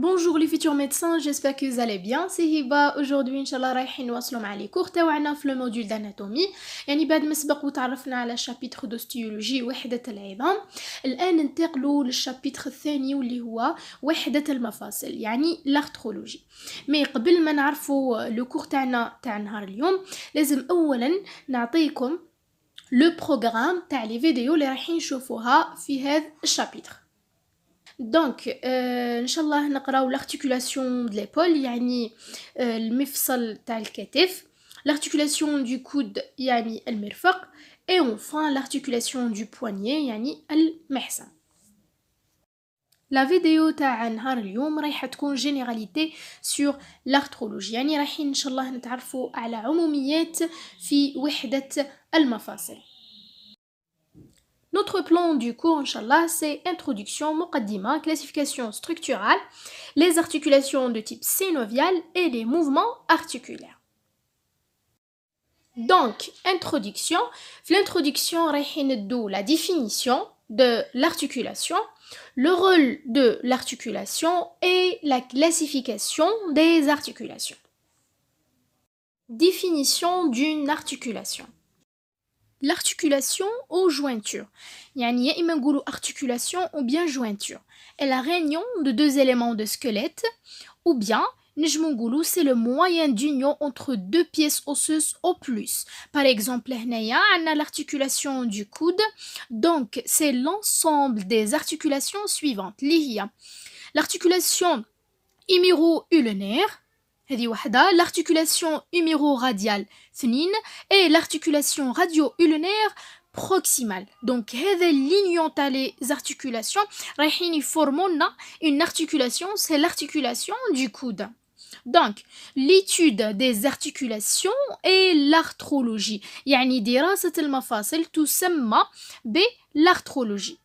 Bonjour les futurs médecins, j'espère que vous allez bien. C'est Hiba. Aujourd'hui Inch'Allah رايحين نواصلوا مع les cours تاعنا في le module d'anatomie. يعني بعد ما سبق وتعرفنا على chapitre d'ostéologie وحدة العظام، الآن ننتقلوا للشابيتر الثاني واللي هو وحدة المفاصل يعني l'arthrologie. مي قبل ما نعرفوا لو كور تاعنا تاع نهار اليوم لازم أولا نعطيكم لو بروغرام تاع لي فيديو اللي رايحين نشوفوها في هذا الشابيتر. دونك ان شاء الله نقراو l'articulation de l'épaule يعني المفصل تاع الكتف، l'articulation du coude يعني المرفق، et enfin l'articulation du poignet يعني المحسن. لا فيديو تاع نهار اليوم رايحه تكون جينيراليتي سور l'arthrologie، يعني رايحين ان شاء الله نتعرفوا على عموميات في وحدة المفاصل. Notre plan du cours, Inch'Allah, c'est introduction, muqaddima, classification structurale, les articulations de type synovial et les mouvements articulaires. Donc, introduction. L'introduction, la définition de l'articulation, le rôle de l'articulation et la classification des articulations. Définition d'une articulation. L'articulation aux jointures. يعني يا إما نقولوا articulation ou bien jointure. Elle a réunion de deux éléments de squelette ou bien نجمو نقولوا c'est le moyen d'union entre deux pièces osseuses au plus. Par exemple هنايا عندنا l'articulation du coude. Donc c'est l'ensemble des articulations suivantes اللي هي l'articulation hémiro-ulnaire هذه وحدة، l'articulation humero-radiale ثنين et l'articulation radio-ulnaire proximale. Donc هذا l'union تاع les articulations رايحين يفورموا لنا une articulation, c'est l'articulation du coude. Donc l'étude des articulations et l'arthrologie يعني دراسة المفاصل تسمى بالarthrologie.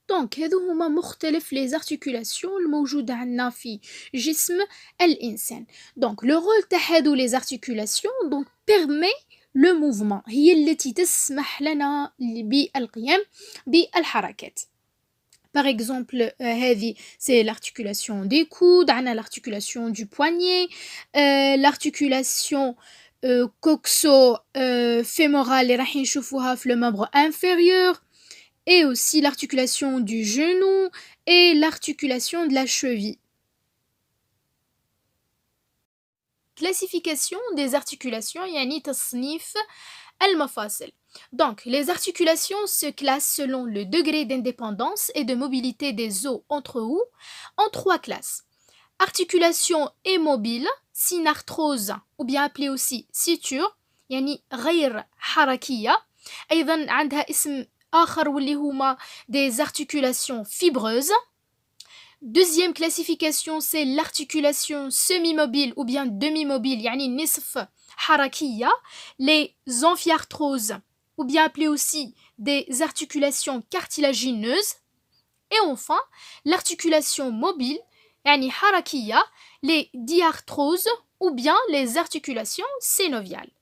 دونك هذو هما مختلف les articulations الموجودة عندنا في جسم الإنسان. دونك لو رول تاع هذو les articulations donc permet le mouvement، هي التي تسمح لنا بالقيام بالحركات. Par exemple هذه c'est l'articulation des coudes، عندنا l'articulation du poignet، l'articulation coxo-fémorale اللي راح نشوفوها في le membre inférieur، et aussi l'articulation du genou et l'articulation de la cheville. Classification des articulations يعني تصنيف المفاصل. Donc, les articulations se classent selon le degré d'indépendance et de mobilité des os entre eux en trois classes. Articulation immobile, synarthrose ou bien appelée aussi suture يعني غير حركية. أيضا عندها اسم آخر واللي هما des articulations fibreuses. Deuxième classification, c'est l'articulation semi-mobile ou bien demi-mobile يعني نصف حركية, les amphiarthroses ou bien appelées aussi des articulations cartilagineuses. Et enfin, l'articulation mobile يعني حركية, les diarthroses ou bien les articulations synoviales.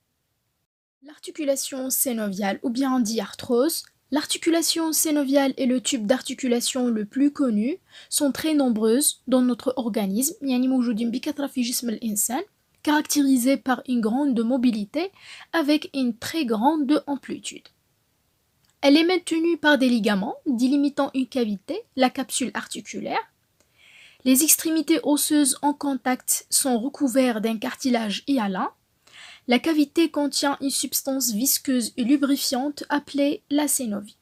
L'articulation synoviale ou bien diarthrose. L'articulation synoviale et le tube d'articulation le plus connu sont très nombreuses dans notre organisme, يعني موجودين بكثرة في جسم الإنسان, caractérisées par une grande mobilité avec une très grande amplitude. Elle est maintenue par des ligaments délimitant une cavité, la capsule articulaire. Les extrémités osseuses en contact sont recouvertes d'un cartilage hyalin. La cavité contient une substance visqueuse et lubrifiante appelée la synovie.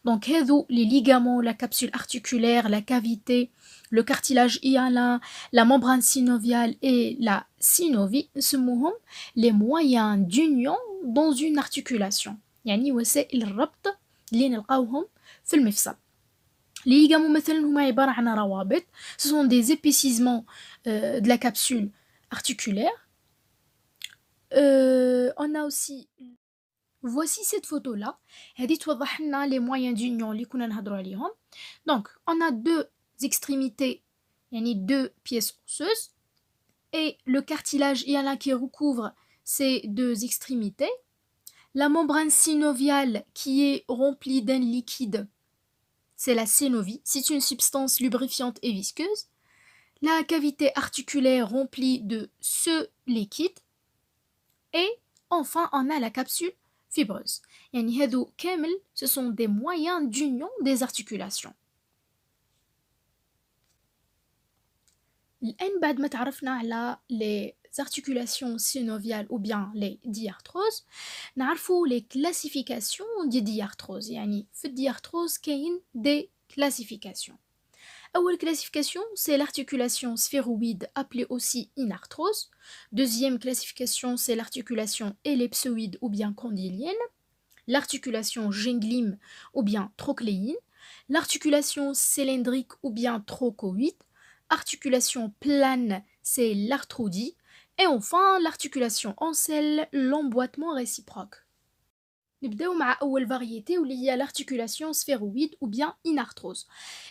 Donc, les ligaments, la capsule articulaire, la cavité, le cartilage hyalin, la membrane synoviale et la synovie sont les moyens d'union dans une articulation. يعني وسائل الربط اللي نلقاوهم في المفصل. Les ligaments مثلا هما عبارة عن روابط. Ce sont des épaississements de la capsule articulaire. On a aussi voici cette photo là هذه توضح لنا les moyens d'union اللي كنا نهضروا عليهم. Donc on a deux extrémités يعني deux pièces osseuses et le cartilage hyalin qui recouvre ces deux extrémités, la membrane synoviale qui est remplie d'un liquide, c'est la synovie, c'est une substance lubrifiante et visqueuse. la cavité articulaire remplie de ce liquide et enfin on a la capsule fibreuse. يعني هادو كامل ce sont des moyens d'union des articulations. الآن بعد ما تعرفنا على les articulations synoviales ou bien les diarthroses نعرفوا les classifications des diarthroses. يعني في الديارتروز كاين des classifications. أول classification c'est l'articulation sphéroïde appelée aussi inarthrose. Deuxième classification c'est l'articulation ellipsoïde ou bien condylienne. L'articulation gynglime ou bien trochléine. L'articulation cylindrique ou bien trochoïde. Articulation plane, c'est l'arthrodie. Et enfin, l'articulation en selle, l'emboîtement réciproque. نبداو مع أول variété واللي هي l'articulation sphéroïde ou bien inarthrose.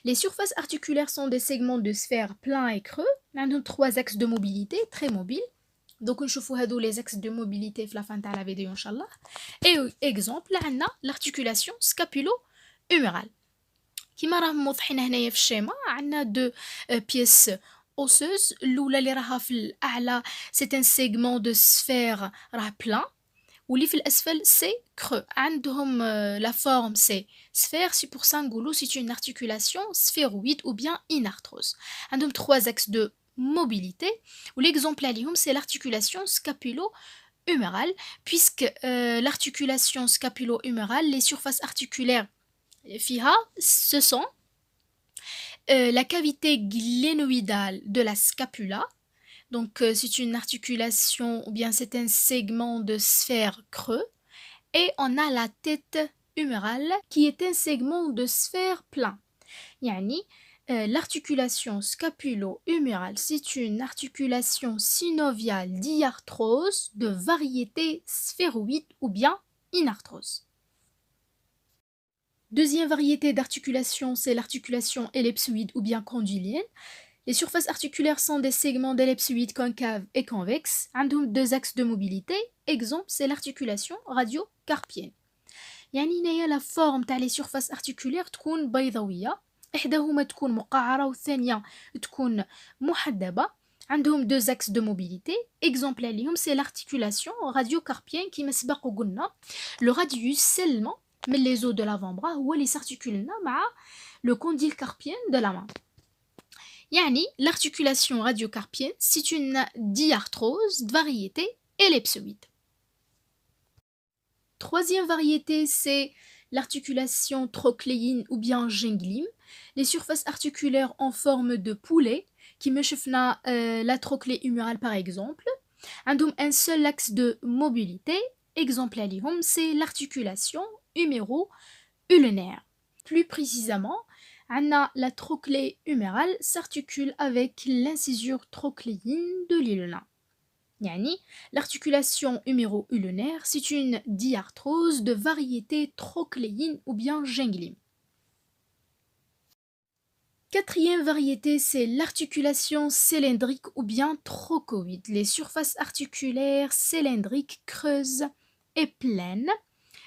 Les surfaces articulaires sont des segments de sphère pleins et creux. عندهم 3 axes de mobilité très mobiles. Donc نشوفوا هادو les axes de mobilité في la fin تاع la vidéo إن شاء الله. Et exemple عندنا l'articulation scapulo-humérale. كيما راهم موضحين هنايا في الشيما عندنا دو بيس اوسوز. الاولى اللي راها في الاعلى سي ان سيغمون دو سفير راه بلان واللي في الاسفل سي كرو عندهم لا فورم سي سفير. سي بور سا نقولوا سي اون ارتيكولاسيون سفيرويد او بيان انارتروز. عندهم 3 axes de mobilité والاكزومبل عليهم سي l'articulation scapulo-humérale puisque l'articulation scapulo-humérale les surfaces articulaires FIHA, ce sont la cavité glénoïdale de la scapula. Donc c'est une articulation ou bien c'est un segment de sphère creux. Et on a la tête humérale qui est un segment de sphère plein. Yani, l'articulation scapulo-humérale, c'est une articulation synoviale diarthrose de variété sphéroïde ou bien inarthrose. Deuxième variété d'articulation, c'est l'articulation ellipsoïde ou bien condylienne. Les surfaces articulaires sont des segments d'ellipsoïde concaves et convexes. عندهم 2 axes de mobilité. Exemple, c'est l'articulation radio-carpienne. يعني هنايا la forme تاع les surfaces articulaires تكون بيضاوية. إحداهما تكون مقعرة والثانية تكون محدبة. عندهم 2 axes de mobilité. Exemple عليهم c'est l'articulation radio-carpienne كيما سبق وقلنا. Le radius seulement mais les os de l'avant-bras هو اللي s'articule لنا مع le condyle carpien de la main. يعني l'articulation radiocarpienne c'est une diarthrose de variété ellipsoïde. Troisième variété c'est l'articulation trochléine ou bien gynglime. Les surfaces articulaires en forme de poulet كيما شفنا la trochlée humérale par exemple. عندهم un seul axe de mobilité. Exemple عليهم c'est l'articulation huméro-ulnaire. Plus précisément, la trochlée humérale s'articule avec l'incisure trochléine de l'ulna. Yani, l'articulation huméro-ulnaire, c'est une diarthrose de variété trochléine ou bien gynglime. Quatrième variété, c'est l'articulation cylindrique ou bien trochoïde. Les surfaces articulaires cylindriques creuses et pleines.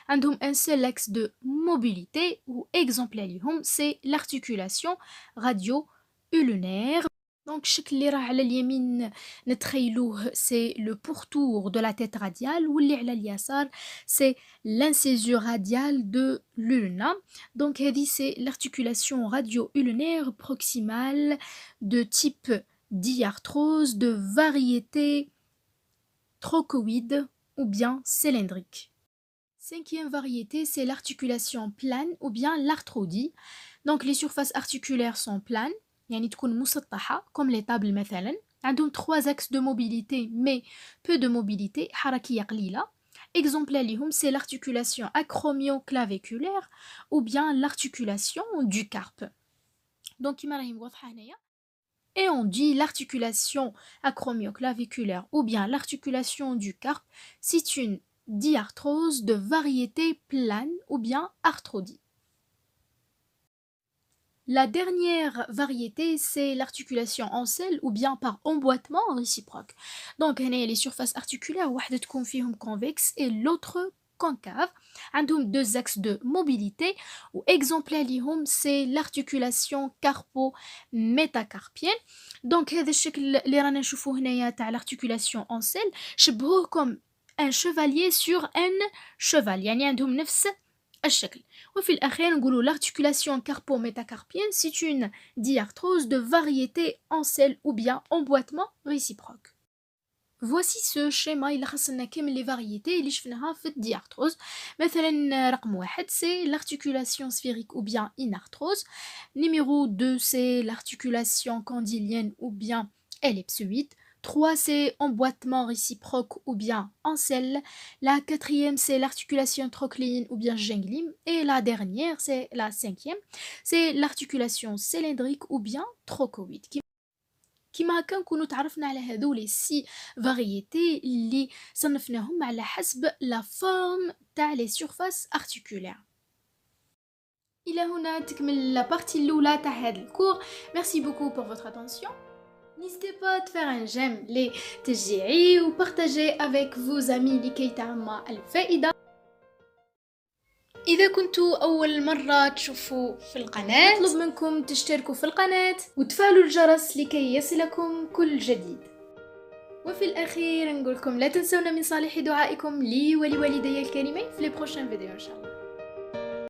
عندهم un seul axe de mobilité ou exemple عليهم c'est l'articulation radio-ulnaire. Donc الشكل اللي راه على اليمين نتخيلوه c'est le pourtour de la tête radiale واللي على اليسار c'est l'incisure radiale de l'ulna. Donc هذه c'est l'articulation radio-ulnaire proximale de type diarthrose de variété trochoïde ou bien cylindrique. Cinquième variété, c'est l'articulation plane ou bien l'arthrodie. Donc les surfaces articulaires sont planes, يعني تكون مسطحة comme les tables مثلا. عندهم 3 axes de mobilité mais peu de mobilité, حركية قليلة. Exemple عليهم c'est l'articulation acromioclaviculaire ou bien l'articulation du carpe. Donc كيما راهي واضحة هنايا. Et on dit l'articulation acromioclaviculaire ou bien l'articulation du carpe, c'est une diarthrose de variété plane ou bien arthrodie. La dernière variété, c'est l'articulation en selle ou bien par emboîtement réciproque. Donc, les surfaces articulaires, واحدة تكون فيهم convexe et l'autre concave. عندهم deux axes de mobilité و exemple ليهم c'est l'articulation carpo-métacarpienne. donc هذا الشكل اللي رانا نشوفوه هنايا تاع l'articulation en selle شبهوه comme un chevalier sur un cheval يعني عندهم نفس الشكل. وفي الأخير نقولوا l'articulation carpo-métacarpienne c'est une diarthrose de variété en selle ou bien emboîtement réciproque. Voici ce schéma يلخص لنا كامل les variétés اللي شفناها في الديارتروز. مثلا رقم 1 c'est l'articulation sphérique ou bien inarthrose. Numéro 2 c'est l'articulation condylienne ou bien ellipsoïde. 3 c'est emboîtement réciproque ou bien en selle. La quatrième c'est l'articulation trochléine ou bien gingline. Et la dernière c'est la cinquième, c'est l'articulation cylindrique ou bien trochoïde. كما هكا نكونوا تعرفنا على هذول السي فاريتي اللي صنفناهم على حسب لا فورم تاع لي سيرفاس ارتيكولير. الى هنا تكمل لا بارتي الاولى تاع هذا الكور. ميرسي بوكو بور فوتر اتونسيون. N'hésitez pas à faire un j'aime لتشجيعي و partager avec vos amis لكي تعم الفائدة. إذا كنتوا أول مرة تشوفوا في القناة أطلب منكم تشتركوا في القناة وتفعلوا الجرس لكي يصلكم كل جديد. وفي الأخير نقولكم لا تنسونا من صالح دعائكم لي ولوالدي الكريمين في لي بروشين فيديو إن شاء الله.